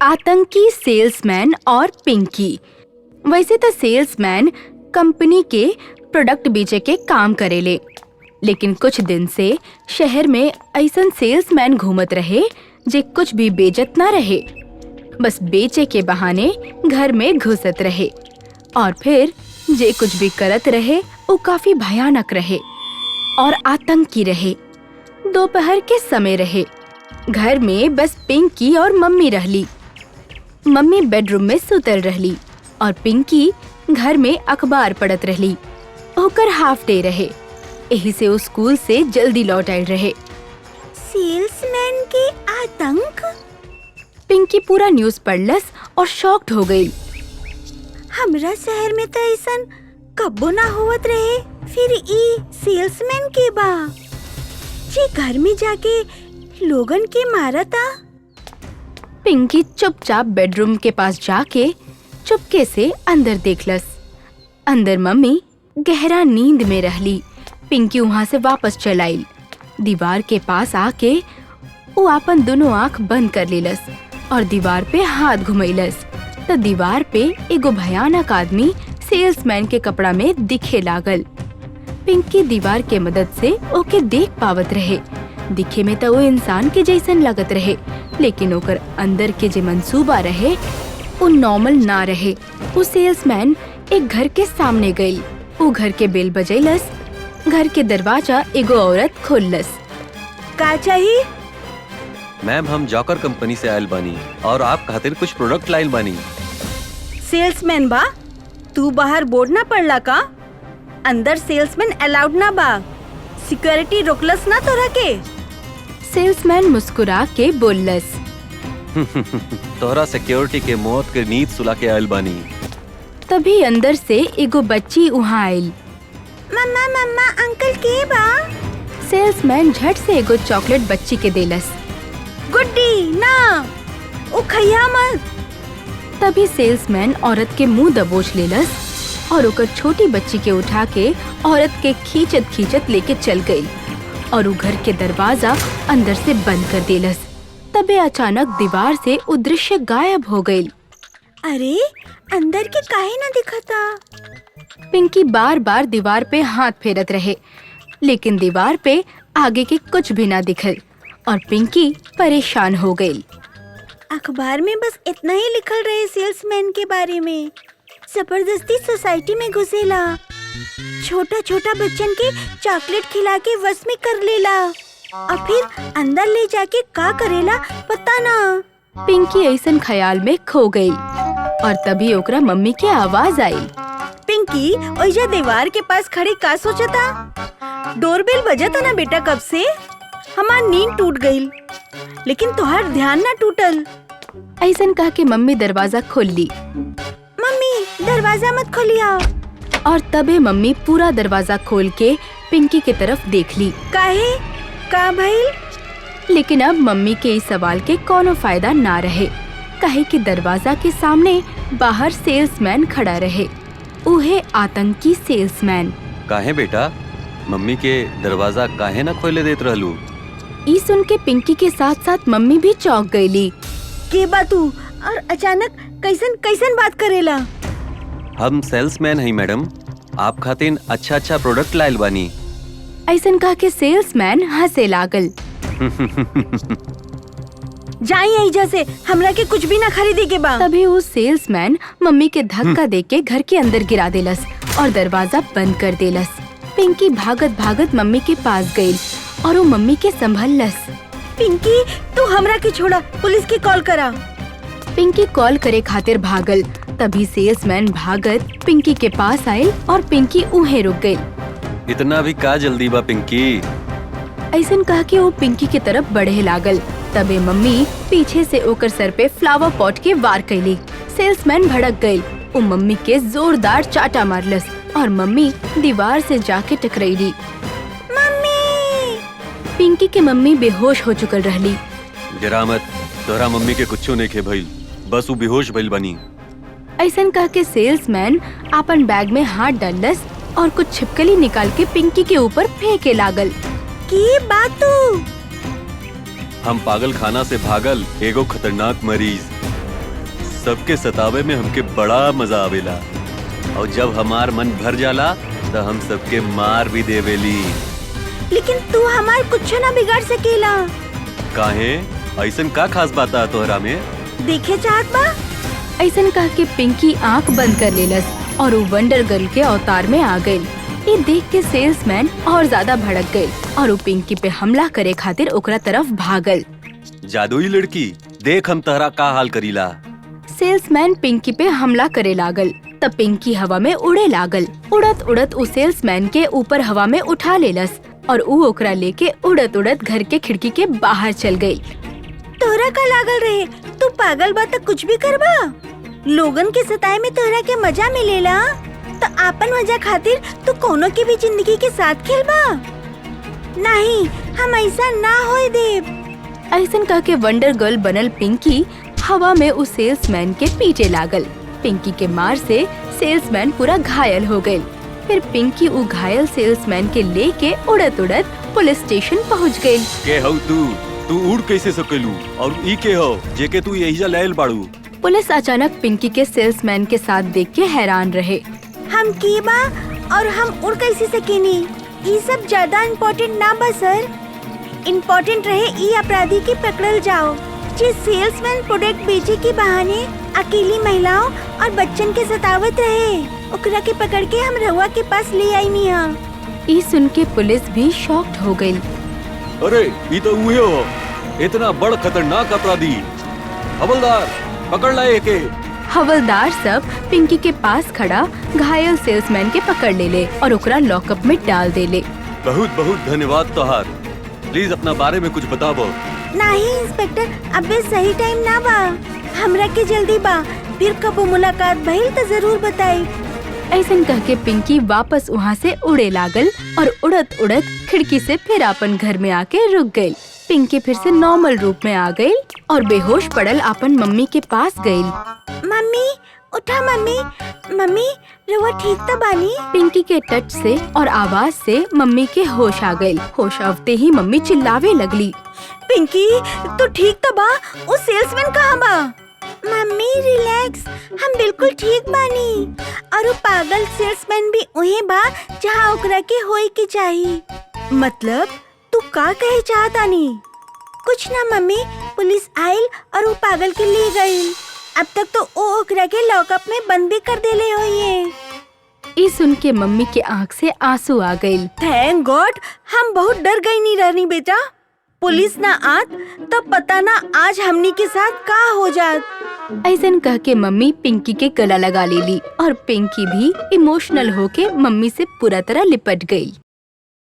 आतंकी सेल्समैन और पिंकी। वैसे तो सेल्समैन कंपनी के प्रोडक्ट बेचे के काम करेले, लेकिन कुछ दिन से शहर में ऐसन सेल्समैन घूमत रहे जे कुछ भी बेचत ना रहे, बस बेचे के बहाने घर में घुसत रहे और फिर जे कुछ भी करत रहे वो काफी भयानक रहे और आतंकी रहे। दोपहर के समय रहे, घर में बस पिंकी और मम्मी रहली। मम्मी बेडरूम में सुतल रहली और पिंकी घर में अखबार पढ़त रहली। ओकर हाफ डे रहे, यही से वो स्कूल से जल्दी लौट आयल रहे। सेल्समैन के आतंक। पिंकी पूरा न्यूज पढ़लस और शॉक्ड हो गई। हमरा शहर में तो ऐसन कब्बो ना होवत रहे, फिर ई सेल्समैन के बा जे घर में जाके लोगन के मारता। पिंकी चुपचाप बेडरूम के पास जाके चुपके से अंदर देखलस। अंदर मम्मी गहरा नींद में रहली। पिंकी वहाँ से वापस चल आई। दीवार के पास आके वो अपन दोनों आँख बंद कर लेलस और दीवार पे हाथ घुमैलस। तो दीवार पे एगो भयानक आदमी सेल्समैन के कपड़ा में दिखे लागल। पिंकी दीवार के मदद से ओके देख पावत रहे। दिखे में तो वो इंसान के जैसन लगत रहे, लेकिन ओकर अंदर के जे मंसूबा रहे वो नॉर्मल ना रहे। वो सेल्समैन एक घर के सामने गई। वो घर के बेल बजैलस। घर के दरवाजा एगो औरत खोललस। का चाहिए? मैम, हम जॉकर कंपनी से आयल बानी और आप खातिर कुछ प्रोडक्ट लाइल बानी। सेल्समैन बा? तू बाहर बोर्ड ना पढ़ला का? अंदर सेल्समैन अलाउड ना बा। सिक्योरिटी रोकलस ना तोरा के? सेल्समैन मुस्कुरा के बोललस। तोहरा सिक्योरिटी के मौत के नींद सुला के आयल बानी। तभी अंदर से एगो बच्ची वहाँ आयल। मम्मा मम्मा, अंकल के बा? सेल्समैन झट से एगो चॉकलेट बच्ची के देलस। गुड्डी ना, ओ खैया मत। तभी सेल्समैन औरत के मुंह दबोच लेलस और ओकर छोटी बच्ची के उठा के औरत के खींचत खींचत लेके चल गई और वो घर के दरवाजा अंदर से बंद कर देलस। तबे अचानक दीवार से वो दृश्य गायब हो गई। अरे, अंदर के काहे ना दिखता? पिंकी बार बार दीवार पे हाथ फेरत रहे, लेकिन दीवार पे आगे के कुछ भी ना दिखल और पिंकी परेशान हो गई। अखबार में बस इतना ही लिखल रहे सेल्समैन के बारे में। जबरदस्ती सोसाइटी में घुसेला, छोटा छोटा बच्चन के चॉकलेट खिला के वश में कर लेला और फिर अंदर ले जाके का करेला पता ना। पिंकी ऐसन ख्याल में खो गई और तभी ओकरा मम्मी की आवाज आई। पिंकी, ओइजा दीवार के पास खड़े का सोचता? डोरबेल बजता ना बेटा कब से। हमार नींद टूट गई, लेकिन तोहार ध्यान ना टूटल। ऐसन कह के मम्मी दरवाजा खोल ली। मम्मी, दरवाजा मत खोलिया। और तबे मम्मी पूरा दरवाजा खोल के पिंकी की तरफ देख ली। काहे? का भइल? लेकिन अब मम्मी के इस सवाल के कोनो फायदा ना रहे, काहे कि दरवाजा के सामने बाहर सेल्समैन खड़ा रहे। उहे आतंकी सेल्समैन। काहे बेटा, मम्मी के दरवाजा काहे ना खोले देत रहलू? ई सुन के पिंकी के साथ साथ मम्मी भी चौंक गईली। के बा तू? और अचानक कैसन कैसन बात करेला? हम सेल्समैन हई मैडम, आप खातिर अच्छा अच्छा प्रोडक्ट लाइल बानी। ऐसन कह के सेल्समैन हंसे लागल। जाई एइजा से, हमरा के कुछ भी ना खरीदे के बा। तभी वो सेल्समैन मम्मी के धक्का देके घर के अंदर गिरा देलस और दरवाजा बंद कर देलस। पिंकी भागत भागत मम्मी के पास गई और वो मम्मी के संभललस। पिंकी, तू हमरा के छोड़ा, पुलिस की कॉल करा। पिंकी कॉल करे खातिर भागल। तभी सेल्समैन भागत पिंकी के पास आयल और पिंकी उहे रुक गई। इतना भी का जल्दी बा पिंकी? ऐसन कह के वो पिंकी की तरफ बढ़े लागल। तबे मम्मी पीछे से ओकर सर पे फ्लावर पॉट के वार कैली। सेल्समैन भड़क गई। वो मम्मी के जोरदार चाटा मारलस और मम्मी दीवार से जाके टकराईली। मम्मी! पिंकी के मम्मी बेहोश हो चुकल रहली। डरा मत, तोहरा मम्मी के कुछो नहीं खे भइल, बस वो बेहोश भइल बनी। ऐसन कह के सेल्समैन अपन बैग में हाथ डाललस और कुछ छिपकली निकाल के पिंकी के ऊपर फेंके लागल। की बात तू? हम पागल खाना से भागल एगो खतरनाक मरीज सबके सतावे में हमके बड़ा मजा आवेला और जब हमार मन भर जाला तो हम सबके मार भी देवेली। लेकिन तू हमार कुछ ना बिगाड़ सकेला। काहे? ऐसन का खास बात है तोहरा में? देखे चाहत बा? ऐसन कह के पिंकी आंख बंद कर लेलस और वो वंडर गर्ल के अवतार में आ गई। ये देख के सेल्समैन और ज्यादा भड़क गई और वो पिंकी पे हमला करे खातिर ओकरा तरफ भागल। जादुई लड़की, देख हम तहरा का हाल करीला। सेल्समैन पिंकी पे हमला करे लागल। तब पिंकी हवा में उड़े लागल। उड़त उड़त उ सेल्समैन के ऊपर हवा में उठा लेलस और उ ओकरा लेके उड़त उड़त घर के खिड़की के बाहर चल गई। तोहरा का लागल रहे तू पागल बा त कुछ भी करबा। लोगन के सताए में तोहरा के मजा मिलेला तो आपन मजा खातिर तू कोनो की भी जिंदगी के साथ खेलबा। नहीं, हम ऐसा ना होए देब। ऐसन कह के वंडर गर्ल बनल पिंकी हवा में उस सेल्समैन के पीछे लागल। पिंकी के मार से सेल्समैन पूरा घायल हो गई। फिर पिंकी उ घायल सेल्समैन के लेके उड़त उड़त पुलिस स्टेशन पहुंच गई। के हौ तू उड़ कैसे सकेलू और ई के हो जेके तू यही लायल बाड़ू? पुलिस अचानक पिंकी के सेल्समैन के साथ देख के हैरान रहे। हम की बा और हम उड़ कैसे सकेनी? ये सब ज्यादा इम्पोर्टेंट ना बा सर। इम्पोर्टेंट रहे ई अपराधी की पकड़ल जाओ जे सेल्समैन प्रोडक्ट बेचे के बहाने अकेली महिलाओं और बच्चन के सतावत रहे। ओकरा के पकड़ के हम रहुआ के पास ले आई नहीं। ई सुन के पुलिस भी शॉक्ड हो गई। अरे ये तो उहे हो, इतना बड़ खतरनाक अपराधी। हवलदार पकड़ लाए के। हवलदार सब पिंकी के पास खड़ा घायल सेल्समैन के पकड़ ले और ओकरा लॉकअप में डाल देले। बहुत बहुत धन्यवाद तोहार। प्लीज अपना बारे में कुछ बताबो। नहीं इंस्पेक्टर, अबे सही टाइम ना बा। हमरा के जल्दी बा, फिर कब मुलाकात भइल तो जरूर बताई। ऐसन कह के पिंकी वापस वहाँ से उड़े लागल और उड़त उड़त खिड़की से फिर अपन घर में आके रुक गई। पिंकी फिर से नॉर्मल रूप में आ गई और बेहोश पड़ल अपन मम्मी के पास गई। मम्मी उठा, मम्मी मम्मी रहुआ ठीक तो बानी? पिंकी के टच से और आवाज से मम्मी के होश आ गई। होश आवते ही मम्मी चिल्लावे लगली। पिंकी तू ठीक तो बा? उस सेल्समैन कहाँ बा? मम्मी रिलैक्स, हम बिल्कुल ठीक बानी। और वो पागल सेल्समैन भी उहे बा जहाँ ओकरा के होए के चाहिए। मतलब तू का कहे चाहता नी? कुछ ना मम्मी, पुलिस आइल और वो पागल के ले गई। अब तक तो वो ओकरा के लॉकअप में बंद भी कर देले होइए। ई सुन के मम्मी के आँख से आंसू आ गई। थैंक गॉड, हम बहुत डर गई नहीं रहनी बेटा। पुलिस ना आत तो पता ना आज हमनी के साथ का हो जात। ऐसन कह के मम्मी पिंकी के गला लगा लेली और पिंकी भी इमोशनल होके मम्मी से पूरा तरह लिपट गई।